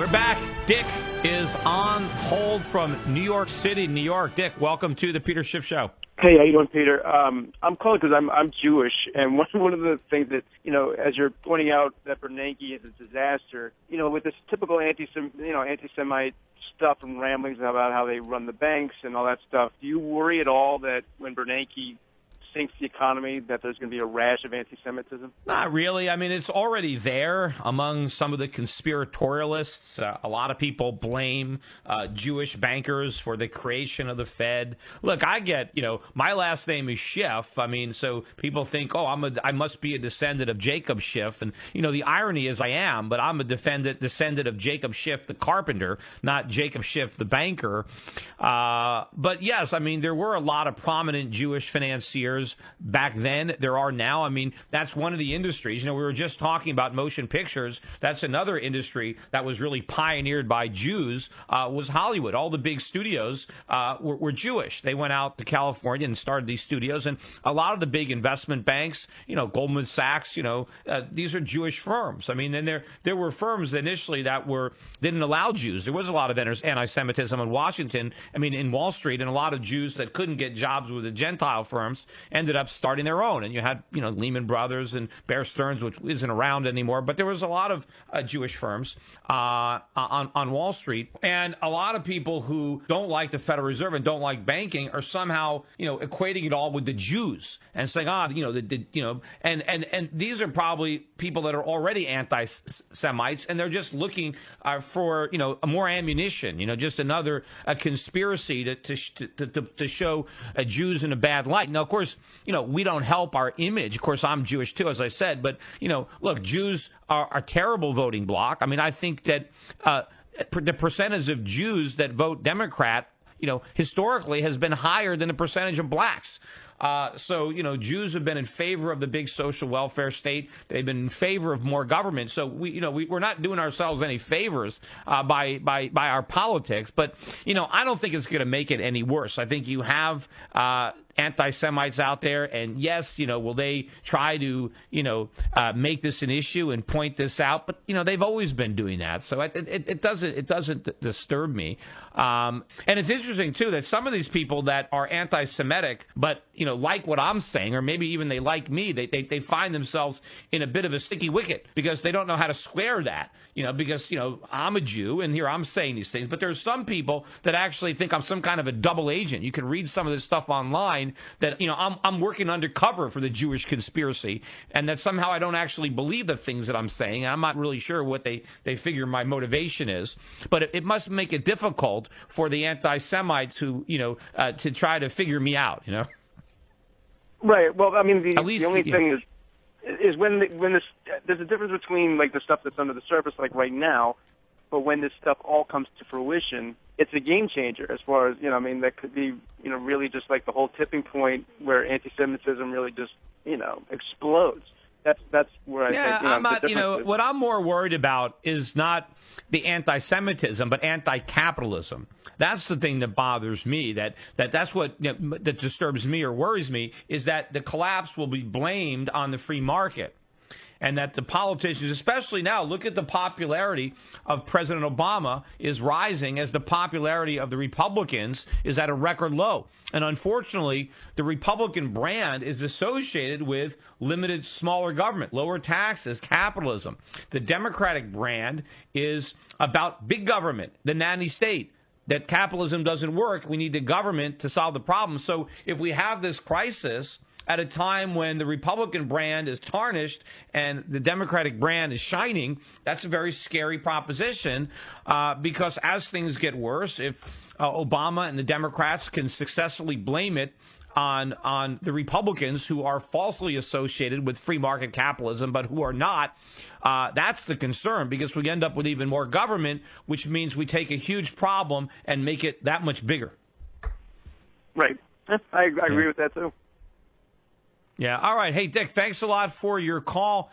We're back. Dick is on hold from New York City, New York. Dick, welcome to the Peter Schiff Show. Hey, how you doing, Peter? I'm calling because I'm Jewish, and one of the things that, as you're pointing out that Bernanke is a disaster, with this typical anti-Semite stuff and ramblings about how they run the banks and all that stuff, do you worry at all that when Bernanke sinks the economy that there's going to be a rash of anti-Semitism? Not really. I mean, it's already there among some of the conspiratorialists. A lot of people blame Jewish bankers for the creation of the Fed. Look, I get, my last name is Schiff. I mean, so people think, I must be a descendant of Jacob Schiff. And, the irony is I am, but I'm a descendant of Jacob Schiff, the carpenter, not Jacob Schiff, the banker. But yes, I mean, there were a lot of prominent Jewish financiers back then. There are now. I mean, that's one of the industries. We were just talking about motion pictures. That's another industry that was really pioneered by Jews, was Hollywood. All the big studios were Jewish. They went out to California and started these studios. And a lot of the big investment banks, Goldman Sachs, these are Jewish firms. I mean, then there were firms initially that didn't allow Jews. There was a lot of anti-Semitism in Washington. I mean, in Wall Street, and a lot of Jews that couldn't get jobs with the Gentile firms ended up starting their own. And you had, Lehman Brothers and Bear Stearns, which isn't around anymore. But there was a lot of Jewish firms on Wall Street. And a lot of people who don't like the Federal Reserve and don't like banking are somehow, equating it all with the Jews and saying, and these are probably people that are already anti-Semites, and they're just looking for, more ammunition, just another conspiracy to show Jews in a bad light. Now, of course, we don't help our image. Of course, I'm Jewish too, as I said. But, look, Jews are a terrible voting bloc. I mean, I think that the percentage of Jews that vote Democrat, historically has been higher than the percentage of blacks. So, Jews have been in favor of the big social welfare state. They've been in favor of more government. So we're not doing ourselves any favors by our politics. But, I don't think it's going to make it any worse. I think you have anti-Semites out there, and yes, will they try to, make this an issue and point this out? But they've always been doing that, so it doesn't disturb me. And it's interesting too that some of these people that are anti-Semitic, but like what I'm saying, or maybe even they like me, they find themselves in a bit of a sticky wicket because they don't know how to square that. Because I'm a Jew and here I'm saying these things, but there's some people that actually think I'm some kind of a double agent. You can read some of this stuff online that I'm working undercover for the Jewish conspiracy, and that somehow I don't actually believe the things that I'm saying. I'm not really sure what they figure my motivation is, but it must make it difficult for the anti-Semites who to try to figure me out. Right. Well, I mean, the only thing is when there's a difference between like the stuff that's under the surface, like right now, but when this stuff all comes to fruition, it's a game changer as far as, that could be, really just like the whole tipping point where anti-Semitism really just, explodes. That's where I think, I'm not, what I'm more worried about is not the anti-Semitism, but anti-capitalism. That's the thing that bothers me, that's what that disturbs me or worries me, is that the collapse will be blamed on the free market. And that the politicians, especially now, look at the popularity of President Obama is rising as the popularity of the Republicans is at a record low. And unfortunately, the Republican brand is associated with limited, smaller government, lower taxes, capitalism. The Democratic brand is about big government, the nanny state. That capitalism doesn't work. We need the government to solve the problem. So if we have this crisis at a time when the Republican brand is tarnished and the Democratic brand is shining, that's a very scary proposition because as things get worse, if Obama and the Democrats can successfully blame it on the Republicans who are falsely associated with free market capitalism but who are not, that's the concern, because we end up with even more government, which means we take a huge problem and make it that much bigger. Right. I agree with that, too. Yeah. All right. Hey, Dick, thanks a lot for your call.